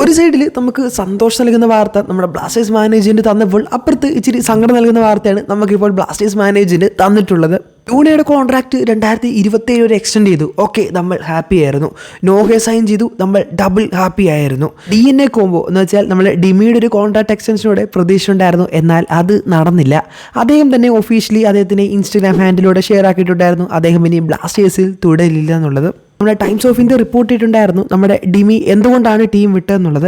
ഒരു സൈഡിൽ നമുക്ക് സന്തോഷം നൽകുന്ന വാർത്ത നമ്മുടെ ബ്ലാസ്റ്റേഴ്സ് മാനേജ്മെൻറ്റ് തന്നപ്പോൾ, അപ്പുറത്ത് ഇച്ചിരി സങ്കടം നൽകുന്ന വാർത്തയാണ് നമുക്കിപ്പോൾ ബ്ലാസ്റ്റേഴ്സ് മാനേജ്മെൻറ്റ് തന്നിട്ടുള്ളത്. ലൂണയുടെ കോൺട്രാക്ട് 2027 വരെ എക്സ്റ്റെൻഡ് ചെയ്തു. ഓക്കെ, നമ്മൾ ഹാപ്പി ആയിരുന്നു. നോഹയെ സൈൻ ചെയ്തു, നമ്മൾ ഡബിൾ ഹാപ്പി ആയിരുന്നു. DNA കോംബോ എന്ന് വെച്ചാൽ നമ്മൾ ഡിമിയുടെ ഒരു കോൺട്രാക്ട് എക്സ്റ്റൻഷനോടെ പ്രതീക്ഷ ഉണ്ടായിരുന്നു, എന്നാൽ അത് നടന്നില്ല. അദ്ദേഹം തന്നെ ഒഫീഷ്യലി അദ്ദേഹത്തിൻ്റെ ഇൻസ്റ്റഗ്രാം ഹാൻഡിലൂടെ ഷെയർ ആക്കിയിട്ടുണ്ടായിരുന്നു അദ്ദേഹം ഇനി ബ്ലാസ്റ്റേഴ്സിൽ തുടരില്ല എന്നുള്ളത്. നമ്മുടെ ടൈംസ് ഓഫ് ഇന്ത്യ റിപ്പോർട്ട് ചെയ്തിട്ടുണ്ടായിരുന്നു നമ്മുടെ ഡിമി എന്തുകൊണ്ടാണ് ടീം വിട്ടതെന്നുള്ളത്.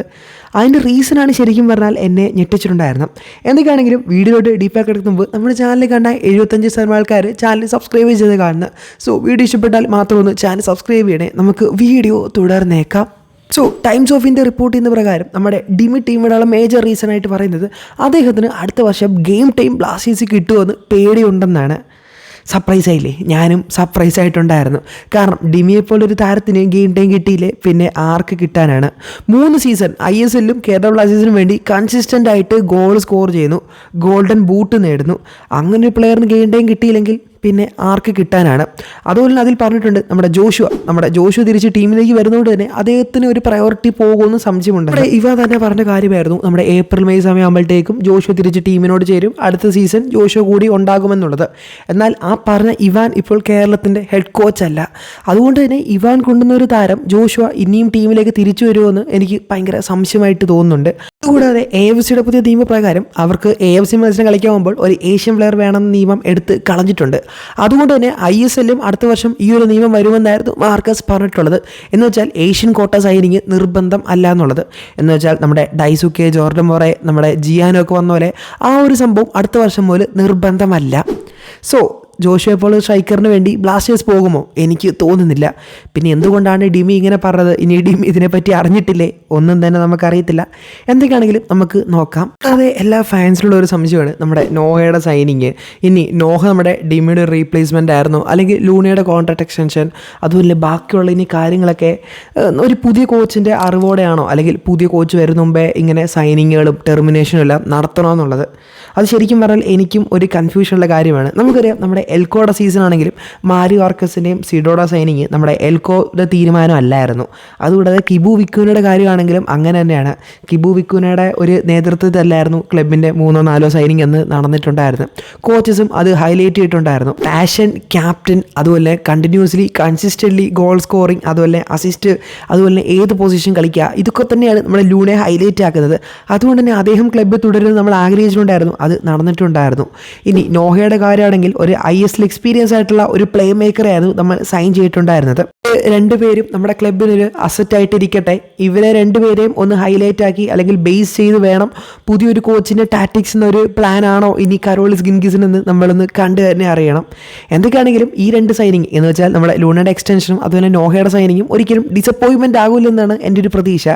അതിൻ്റെ റീസണാണ് ശരിക്കും പറഞ്ഞാൽ എന്നെ ഞെട്ടിച്ചിട്ടുണ്ടായിരുന്നു. എന്തൊക്കെയാണെങ്കിലും വീഡിയോയിലോട്ട് ഡീപ്പാക്കി എടുക്കുമ്പോൾ നമ്മുടെ ചാനൽ കണ്ട 75% ആൾക്കാർ ചാനൽ സബ്സ്ക്രൈബ് ചെയ്ത് കാണുന്നത്. സോ വീഡിയോ ഇഷ്ടപ്പെട്ടാൽ മാത്രം ഒന്ന് ചാനൽ സബ്സ്ക്രൈബ് ചെയ്യണേ. നമുക്ക് വീഡിയോ തുടർന്നേക്കാം. So times of India report ചെയ്യുന്ന പ്രകാരം നമ്മുടെ ഡിമി ടീം വിടാനുള്ള മേജർ റീസൺ ആയിട്ട് പറയുന്നത് അദ്ദേഹത്തിന് അടുത്ത വർഷം ഗെയിം ടൈം ബ്ലാസ്റ്റേഴ്സ് കിട്ടുമെന്ന് പേടിയുണ്ടെന്നാണ്. സർപ്രൈസ് ആയില്ലേ? ഞാനും സർപ്രൈസ് ആയിട്ടുണ്ടായിരുന്നു. കാരണം ഡിമിയെപ്പോലൊരു താരത്തിന് ഗെയിം ടൈം കിട്ടിയില്ലേ പിന്നെ ആർക്ക് കിട്ടാനാണ്? 3 സീസൺ ISLലും കേരള ബ്ലാസ്റ്റേഴ്സിനും വേണ്ടി കൺസിസ്റ്റൻ്റ് ആയിട്ട് ഗോൾ സ്കോർ ചെയ്യുന്നു, ഗോൾഡൻ ബൂട്ട് നേടുന്നു. അങ്ങനെ ഒരു പ്ലെയറിന് ഗെയിം ടൈം കിട്ടിയില്ലെങ്കിൽ പിന്നെ ആർക്ക് കിട്ടാനാണ്? അതുപോലെ തന്നെ അതിൽ പറഞ്ഞിട്ടുണ്ട് നമ്മുടെ ജോഷുവ തിരിച്ച് ടീമിലേക്ക് വരുന്നതുകൊണ്ട് തന്നെ അദ്ദേഹത്തിന് ഒരു പ്രയോറിറ്റി പോകുമെന്ന് സംശയമുണ്ട്. ഇവ തന്നെ പറഞ്ഞ കാര്യമായിരുന്നു നമ്മുടെ ഏപ്രിൽ മെയ് സമയമാകുമ്പോഴത്തേക്കും ജോഷുവ തിരിച്ച് ടീമിനോട് ചേരും, അടുത്ത സീസൺ ജോഷുവ കൂടി ഉണ്ടാകുമെന്നുള്ളത്. എന്നാൽ ആ പറഞ്ഞ ഇവാൻ ഇപ്പോൾ കേരളത്തിൻ്റെ ഹെഡ് കോച്ച് അല്ല. അതുകൊണ്ട് തന്നെ ഇവാൻ കൊണ്ടുവന്ന ഒരു താരം ജോഷുവ ഇനിയും ടീമിലേക്ക് തിരിച്ചു വരുമെന്ന് എനിക്ക് ഭയങ്കര സംശയമായിട്ട് തോന്നുന്നുണ്ട്. അതുകൂടാതെ AFCയുടെ പുതിയ നിയമപ്രകാരം അവർക്ക് AFC മത്സരം കളിക്കാൻ പോകുമ്പോൾ ഒരു ഏഷ്യൻ പ്ലെയർ വേണമെന്ന നിയമം എടുത്ത് കളഞ്ഞിട്ടുണ്ട്. അതുകൊണ്ട് തന്നെ ISLലും അടുത്ത വർഷം ഈ ഒരു നിയമം വരുമെന്നായിരുന്നു മാർക്കസ് പറഞ്ഞിട്ടുള്ളത്. എന്ന് വെച്ചാൽ ഏഷ്യൻ കോട്ട സൈനിങ് നിർബന്ധം അല്ല എന്നുള്ളത്. എന്ന് വെച്ചാൽ നമ്മുടെ ഡൈസുക്കെ, ജോർഡൻ മൊറെ, നമ്മുടെ ജിയാനോ ഒക്കെ വന്ന പോലെ ആ ഒരു സംഭവം അടുത്ത വർഷം മുതൽ നിർബന്ധമല്ല. സോ ജോഷുവ ഇപ്പോൾ സ്ട്രൈക്കറിന് വേണ്ടി ബ്ലാസ്റ്റേഴ്സ് പോകുമോ? എനിക്ക് തോന്നുന്നില്ല. പിന്നെ എന്തുകൊണ്ടാണ് ഡിമി ഇങ്ങനെ പറഞ്ഞത്? ഇനി ഡിമി ഇതിനെപ്പറ്റി അറിഞ്ഞിട്ടില്ലേ? ഒന്നും തന്നെ നമുക്കറിയത്തില്ല. എന്തൊക്കെയാണെങ്കിലും നമുക്ക് നോക്കാം. അതെ, എല്ലാ ഫാൻസിലുള്ള ഒരു സംശയമാണ് നമ്മുടെ നോഹയുടെ സൈനിങ്. ഇനി നോഹ നമ്മുടെ ഡിമിയുടെ റീപ്ലേസ്മെൻ്റ് ആയിരുന്നു, അല്ലെങ്കിൽ ലൂണയുടെ കോൺട്രാക്ട് എക്സ്റ്റൻഷൻ, അതുപോലെ ബാക്കിയുള്ള ഇനി കാര്യങ്ങളൊക്കെ ഒരു പുതിയ കോച്ചിൻ്റെ അറിവോടെയാണോ, അല്ലെങ്കിൽ പുതിയ കോച്ച് വരുന്ന മുമ്പേ ഇങ്ങനെ സൈനിങ്ങുകളും ടെർമിനേഷനും എല്ലാം നടത്തണമെന്നുള്ളത്? അത് ശരിക്കും പറഞ്ഞാൽ എനിക്കും ഒരു കൺഫ്യൂഷനുള്ള കാര്യമാണ്. നമുക്കറിയാം നമ്മുടെ എൽക്കോയുടെ സീസൺ ആണെങ്കിലും മാരിയോ ആർക്കസിൻ്റെയും സിഡോഡ സൈനിങ് നമ്മുടെ എൽക്കോയുടെ തീരുമാനം അല്ലായിരുന്നു. അതുകൂടാതെ കിബു വിക്കുനയുടെ കാര്യമാണെങ്കിലും അങ്ങനെ തന്നെയാണ്. കിബു വിക്കുനയുടെ ഒരു നേതൃത്വത്തിലല്ലായിരുന്നു ക്ലബിൻ്റെ 3-4 സൈനിങ് എന്ന് നടന്നിട്ടുണ്ടായിരുന്നു. കോച്ചസും അത് ഹൈലൈറ്റ് ചെയ്തിട്ടുണ്ടായിരുന്നു. പാഷൻ, ക്യാപ്റ്റൻ, അതുപോലെ കണ്ടിന്യൂസ്ലി കൺസിസ്റ്റൻ്റ്ലി ഗോൾ സ്കോറിങ്, അതുപോലെ അസിസ്റ്റ്, അതുപോലെ ഏത് പൊസിഷൻ കളിക്കുക, ഇതൊക്കെ തന്നെയാണ് നമ്മുടെ ലൂണയെ ഹൈലൈറ്റ് ആക്കുന്നത്. അതുകൊണ്ട് തന്നെ അദ്ദേഹം ക്ലബ്ബ് തുടരുന്നത് നമ്മൾ ആഗ്രഹിച്ചിട്ടുണ്ടായിരുന്നു, അത് നടന്നിട്ടുണ്ടായിരുന്നു. ഇനി നോഹയുടെ കാര്യമാണെങ്കിൽ ഒരു ISL എക്സ്പീരിയൻസ് ആയിട്ടുള്ള ഒരു പ്ലേ മേക്കറായിരുന്നു നമ്മൾ സൈൻ ചെയ്തിട്ടുണ്ടായിരുന്നത്. രണ്ടുപേരും നമ്മുടെ ക്ലബിനൊരു അസറ്റായിട്ടിരിക്കട്ടെ. ഇവരെ രണ്ടുപേരെയും ഒന്ന് ഹൈലൈറ്റ് ആക്കി അല്ലെങ്കിൽ ബേസ് ചെയ്ത് വേണം പുതിയൊരു കോച്ചിൻ്റെ ടാറ്റിക്സ് എന്നൊരു പ്ലാനാണോ ഇനി കരോളിസ് ഗിൻഗിസിനെന്ന് നമ്മളൊന്ന് കണ്ടു തന്നെ അറിയണം. എന്തൊക്കെയാണെങ്കിലും ഈ 2 സൈനിങ് എന്ന് വെച്ചാൽ നമ്മുടെ ലൂണയുടെ എക്സ്റ്റൻഷനും അതുപോലെ നോഹയുടെ സൈനിങ്ങും ഒരിക്കലും ഡിസപ്പോയിൻമെൻറ്റ് ആകില്ലെന്നാണ് എൻ്റെ ഒരു പ്രതീക്ഷ.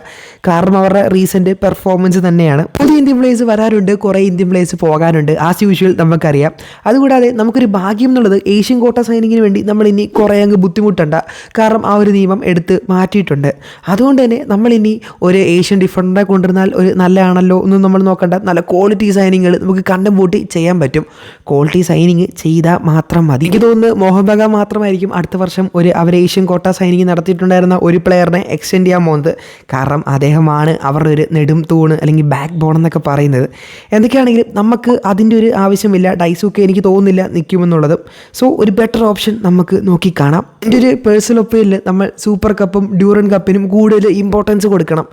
കാരണം അവരുടെ റീസെൻറ്റ് പെർഫോമൻസ് തന്നെയാണ്. പുതിയ ഇന്ത്യൻ പ്ലേയേഴ്സ് വരാറുണ്ട്, കുറേ ഇന്ത്യൻ പ്ലേയേഴ്സ് പോകാനുണ്ട്, ആസ് യൂഷ്വൽ നമുക്കറിയാം. അതുകൂടാതെ നമുക്കൊരു ഭാഗ്യം എന്നുള്ളത് ഏഷ്യൻ കോട്ട സൈനിങ്ങിന് വേണ്ടി നമ്മൾ ഇനി കുറേ അങ്ങ് ബുദ്ധിമുട്ടണ്ട. കാരണം ആ ഒരു നിയമം എടുത്ത് മാറ്റിയിട്ടുണ്ട്. അതുകൊണ്ട് തന്നെ നമ്മളിനി ഒരു ഏഷ്യൻ ഡിഫൻഡറെ കൊണ്ടുവന്നാൽ ഒരു നല്ലതാണല്ലോ ഒന്നും നമ്മൾ നോക്കണ്ട. നല്ല ക്വാളിറ്റി സൈനിങ്ങൾ നമുക്ക് കണ്ടം പൂട്ടി ചെയ്യാൻ പറ്റും. ക്വാളിറ്റി സൈനിങ് ചെയ്താൽ മാത്രം മതി. എനിക്ക് തോന്നുന്നു മോഹൻ ബഗാൻ മാത്രമായിരിക്കും അടുത്ത വർഷം അവർ ഏഷ്യൻ കോട്ട സൈനിങ് നടത്തിയിട്ടുണ്ടായിരുന്ന ഒരു പ്ലെയറിനെ എക്സ്റ്റെൻഡ് ചെയ്യാൻ പോകുന്നത്. കാരണം അദ്ദേഹമാണ് അവരുടെ ഒരു നെടും തൂണ് അല്ലെങ്കിൽ ബാക്ക് ബോൺ എന്നൊക്കെ പറയുന്നത്. എന്തൊക്കെയാണെങ്കിലും നമുക്ക് അതിൻ്റെ ഒരു ആവശ്യമില്ല. ഡൈസൊക്കെ എനിക്ക് തോന്നുന്നില്ല നിൽക്കുമെന്നുള്ളത്. സോ ഒരു ബെറ്റർ ഓപ്ഷൻ നമുക്ക് നോക്കിക്കാണാം. എൻ്റെ ഒരു പേഴ്സണൽ ഒപ്പീനിയനിൽ നമ്മൾ സൂപ്പർ കപ്പും ഡ്യൂറൻ കപ്പിനും കൂടുതൽ ഇമ്പോർട്ടൻസ് കൊടുക്കണം.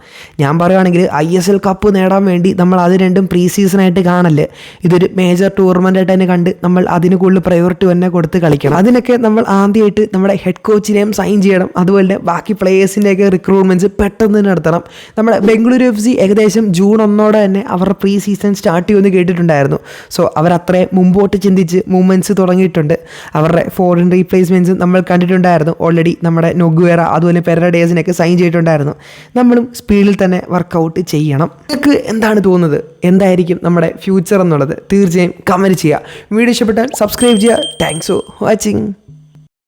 ഞാൻ പറയുകയാണെങ്കിൽ ISL കപ്പ് നേടാൻ വേണ്ടി നമ്മൾ അത് രണ്ടും പ്രീ സീസണായിട്ട് കാണല്ലേ, ഇതൊരു മേജർ ടൂർണമെൻ്റായിട്ട് തന്നെ കണ്ട് നമ്മൾ അതിന് കൂടുതൽ പ്രയോറിറ്റി തന്നെ കൊടുത്ത് കളിക്കണം. അതിനൊക്കെ നമ്മൾ ആദ്യമായിട്ട് നമ്മുടെ ഹെഡ് കോച്ചിനെയും സൈൻ ചെയ്യണം. അതുപോലെ ബാക്കി പ്ലേയേഴ്സിൻ്റെയൊക്കെ റിക്രൂട്ട്മെൻറ്റ്സ് പെട്ടെന്ന് നടത്തണം. നമ്മുടെ ബംഗളൂരു FC ഏകദേശം ജൂൺ 1 തന്നെ അവരുടെ പ്രീ സീസൺ സ്റ്റാർട്ട് ചെയ്യുമെന്ന് കേട്ടിട്ടുണ്ടായിരുന്നു. സോ അവരത്രേ മുമ്പോട്ട് ചിന്തിച്ച് മൂവ്മെൻറ്റ്സ് തുടങ്ങിയിട്ടുണ്ട്. അവരുടെ ഫോറിൻ റീപ്ലേസ്മെൻറ്റ്സ് നമ്മൾ കണ്ടിട്ടുണ്ടായിരുന്നു. ഓൾറെഡി നമ്മുടെ നൊഗുവേറ അതുപോലെ പെരഡേസിനൊക്കെ സൈൻ ചെയ്തിട്ടുണ്ടായിരുന്നു. നമ്മളും സ്പീഡിൽ തന്നെ വർക്കൗട്ട് ചെയ്യണം. നിങ്ങൾക്ക് എന്താണ് തോന്നുന്നത്? എന്തായിരിക്കും നമ്മുടെ ഫ്യൂച്ചർ എന്നുള്ളത് തീർച്ചയായും കമൻറ്റ് ചെയ്യുക. വീഡിയോ ഇഷ്ടപ്പെട്ടാൽ സബ്സ്ക്രൈബ് ചെയ്യുക. Thanks for watching.